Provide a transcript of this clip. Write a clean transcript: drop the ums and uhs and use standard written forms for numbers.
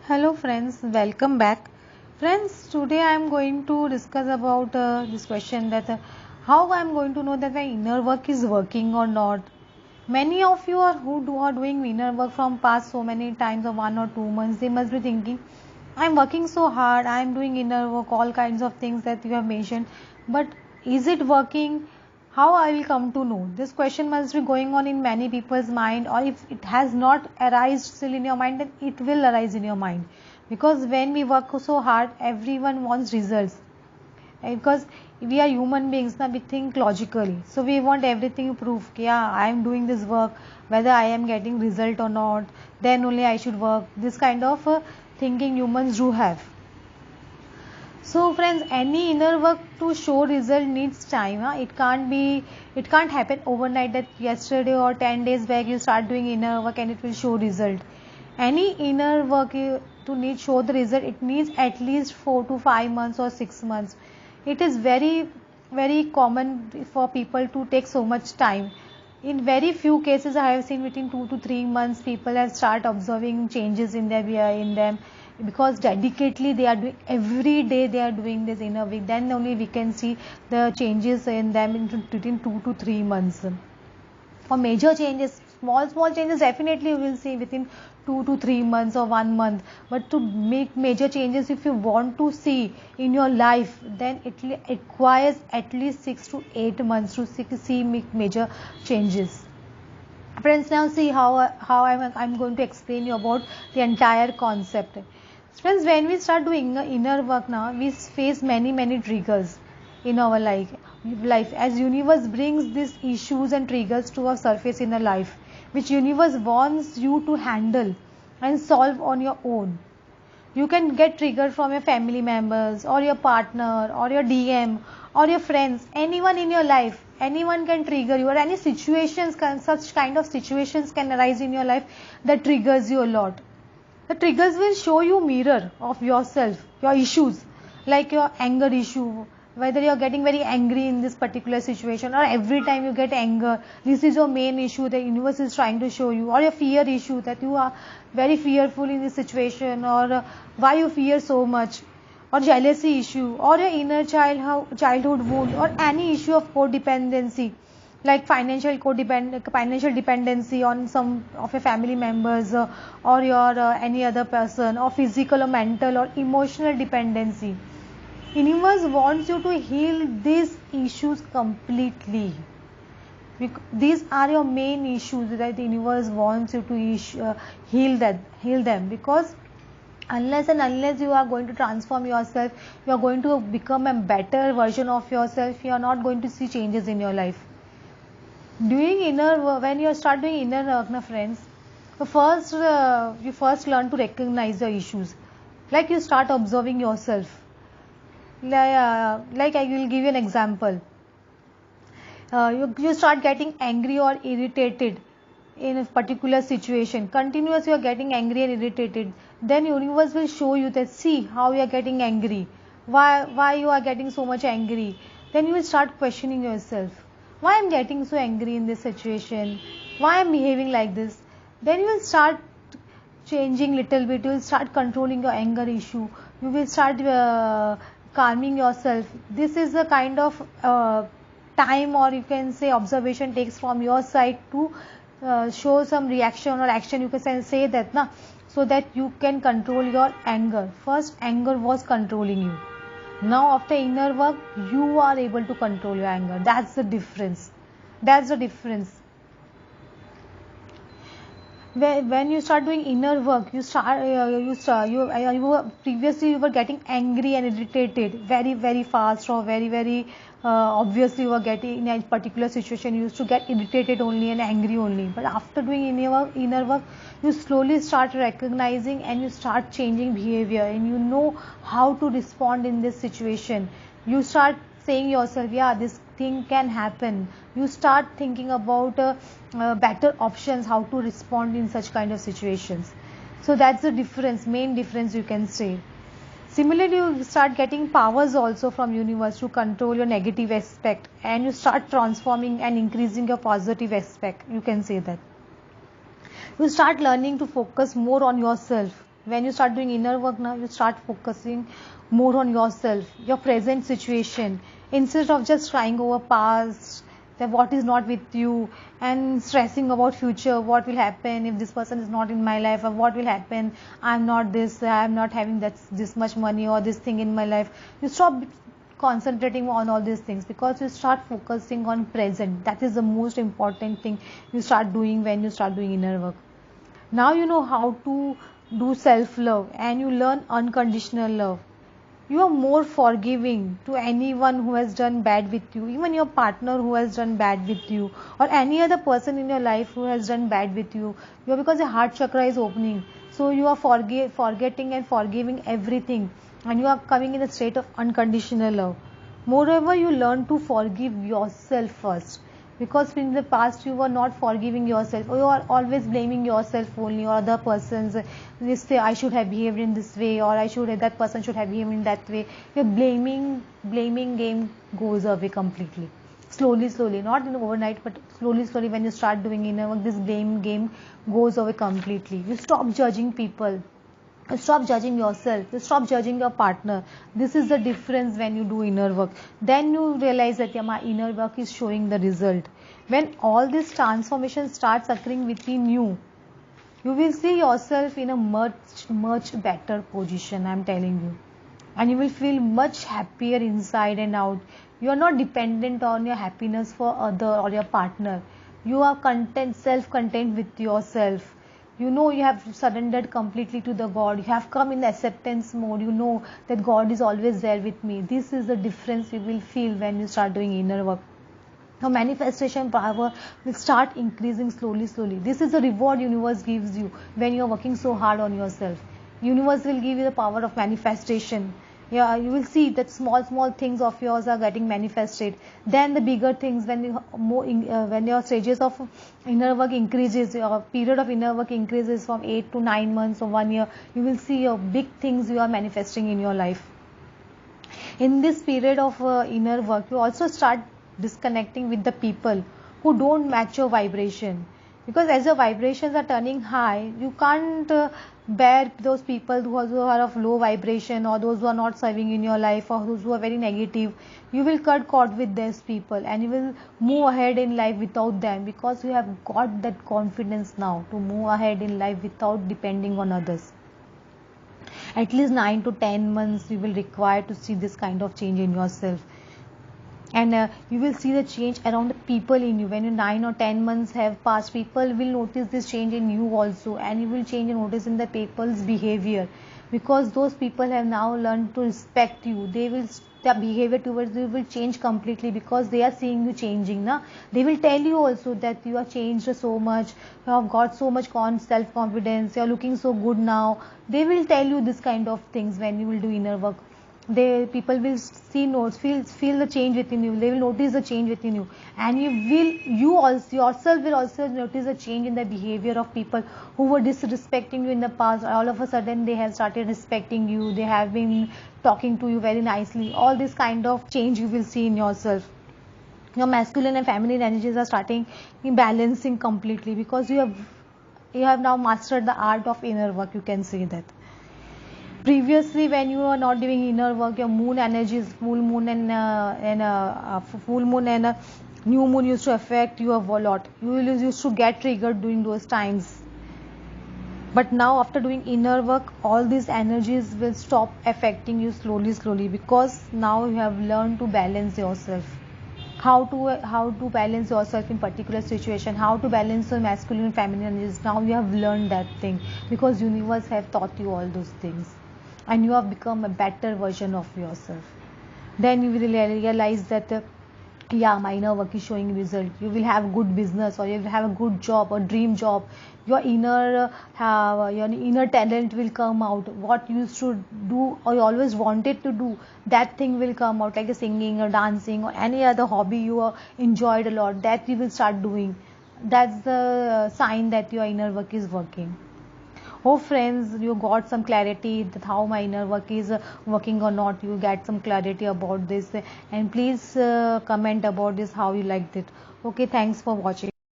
Hello friends, welcome back. Friends, today I am going to discuss about this question that how I am going to know that my inner work is working or not. Many of you are doing inner work from past so many times of 1 or 2 months, they must be thinking, I am working so hard, I am doing inner work, all kinds of things that you have mentioned, but is it working? How I will come to know? This question must be going on in many people's mind, or if it has not arisen still in your mind, then it will arise in your mind. Because when we work so hard, everyone wants results. Because we are human beings, now we think logically. So we want everything proof. Yeah, I am doing this work, whether I am getting result or not, then only I should work. This kind of thinking humans do have. So friends, any inner work to show result needs time. It can't happen overnight that yesterday or 10 days back you start doing inner work and it will show result. Any inner work to need show the result, it needs at least 4 to 5 months or 6 months. It is very common for people to take so much time. In very few cases I have seen within 2 to 3 months people have start observing changes in them, because dedicatedly they are doing every day, they are doing this inner work, then only we can see the changes in them within 2 to 3 months. For major changes, small changes, definitely you will see within 2 to 3 months or 1 month, but to make major changes, if you want to see in your life, then it requires at least 6 to 8 months to see make major changes. Friends, now see how I'm going to explain you about the entire concept. Friends, when we start doing inner work now, we face many triggers in our life, as universe brings these issues and triggers to our surface in our life, which universe wants you to handle and solve on your own. You can get triggered from your family members or your partner or your DM or your friends, anyone in your life. Anyone can trigger you, or any situations such kind of situations can arise in your life that triggers you a lot. The triggers will show you mirror of yourself, your issues, like your anger issue, whether you are getting very angry in this particular situation, or every time you get anger, this is your main issue the universe is trying to show you, or your fear issue, that you are very fearful in this situation, or why you fear so much, or jealousy issue, or your inner childhood wound, or any issue of codependency, like financial dependency on some of your family members, or your any other person, or physical or mental or emotional dependency. Universe wants you to heal these issues completely. These are your main issues that the universe wants you to heal them, because unless you are going to transform yourself, you are going to become a better version of yourself, you are not going to see changes in your life. Doing inner work, when you start doing inner work, na friends, you first learn to recognize your issues. Like you start observing yourself. Like I will give you an example. You start getting angry or irritated in a particular situation. Continuously you are getting angry and irritated. Then universe will show you that, see how you are getting angry. Why you are getting so much angry. Then you will start questioning yourself. Why I am getting so angry in this situation? Why I am behaving like this? Then you will start changing little bit. You will start controlling your anger issue. You will start calming yourself. This is a kind of time, or you can say observation takes from your side to show some reaction or action, you can say that na, so that you can control your anger. First anger was controlling you, now after inner work you are able to control your anger. That's the difference. When you start doing inner work, previously you were getting angry and irritated very fast, or very obviously you were getting in a particular situation, you used to get irritated only and angry only. But after doing inner work, you slowly start recognizing and you start changing behavior, and you know how to respond in this situation. You start saying yourself, yeah, this thing can happen. You start thinking about better options, how to respond in such kind of situations. So that's the difference, main difference you can say. Similarly, you start getting powers also from universe to control your negative aspect, and you start transforming and increasing your positive aspect, you can say that. You start learning to focus more on yourself. When you start doing inner work now, you start focusing more on yourself, your present situation, instead of just crying over past, that what is not with you, and stressing about future, what will happen if this person is not in my life, or what will happen, I'm not this, I'm not having this much money or this thing in my life. You stop concentrating on all these things, because you start focusing on present. That is the most important thing you start doing when you start doing inner work. Now you know how to do self love, and you learn unconditional love. You are more forgiving to anyone who has done bad with you, even your partner who has done bad with you, or any other person in your life who has done bad with you. Because your heart chakra is opening, so you are forgetting and forgiving everything, and you are coming in a state of unconditional love. Moreover, you learn to forgive yourself first, because in the past you were not forgiving yourself, or you are always blaming yourself only, or other persons. They say, I should have behaved in this way, or that person should have behaved in that way. Your blaming game goes away completely. Slowly, not in overnight, but slowly, when you start doing inner work, this blame game goes away completely. You stop judging people, you stop judging yourself, you stop judging your partner. This is the difference when you do inner work. Then you realize that, yeah, my inner work is showing the result. When all this transformation starts occurring within you, you will see yourself in a much better position, I'm telling you. And you will feel much happier inside and out. You are not dependent on your happiness for other or your partner. You are content, self-content with yourself. You know you have surrendered completely to the God. You have come in acceptance mode. You know that God is always there with me. This is the difference you will feel when you start doing inner work. Your manifestation power will start increasing slowly. This is the reward universe gives you when you are working so hard on yourself. Universe will give you the power of manifestation. Yeah, you will see that small things of yours are getting manifested. Then the bigger things, when your stages of inner work increases, your period of inner work increases from 8 to 9 months or 1 year, you will see your big things you are manifesting in your life. In this period of inner work, you also start disconnecting with the people who don't match your vibration, because as your vibrations are turning high, you can't bear those people who are of low vibration, or those who are not serving in your life, or those who are very negative. You will cut cord with these people, and you will move ahead in life without them, because you have got that confidence now to move ahead in life without depending on others. At least 9 to 10 months you will require to see this kind of change in yourself. And you will see the change around the people in you. When you 9 or 10 months have passed, people will notice this change in you also, and you will change and notice in the people's behavior, because those people have now learned to respect you. Their behavior towards you will change completely, because they are seeing you changing. They will tell you also that you are changed so much, you have got so much self-confidence, you are looking so good now. They will tell you this kind of things when you will do inner work. People will feel the change within you. They will notice the change within you, and you also yourself will also notice a change in the behavior of people who were disrespecting you in the past. All of a sudden they have started respecting you. They have been talking to you very nicely. All this kind of change you will see in yourself. Your masculine and feminine energies are starting balancing completely, because you have now mastered the art of inner work. You can say that. Previously, when you are not doing inner work, your moon energies, full moon and new moon used to affect you a lot. You used to get triggered during those times. But now, after doing inner work, all these energies will stop affecting you slowly, because now you have learned to balance yourself. How to balance yourself in particular situation, how to balance your masculine and feminine energies. Now you have learned that thing, because universe have taught you all those things, and you have become a better version of yourself. Then you will realize that my inner work is showing result. You will have good business, or you will have a good job or dream job. Your inner talent will come out. What you used to do or you always wanted to do, that thing will come out, like a singing or dancing or any other hobby you enjoyed a lot, that you will start doing. That's the sign that your inner work is working. Oh friends, you got some clarity that how my inner work is working or not. You get some clarity about this, and please comment about this how you liked it. Okay, thanks for watching.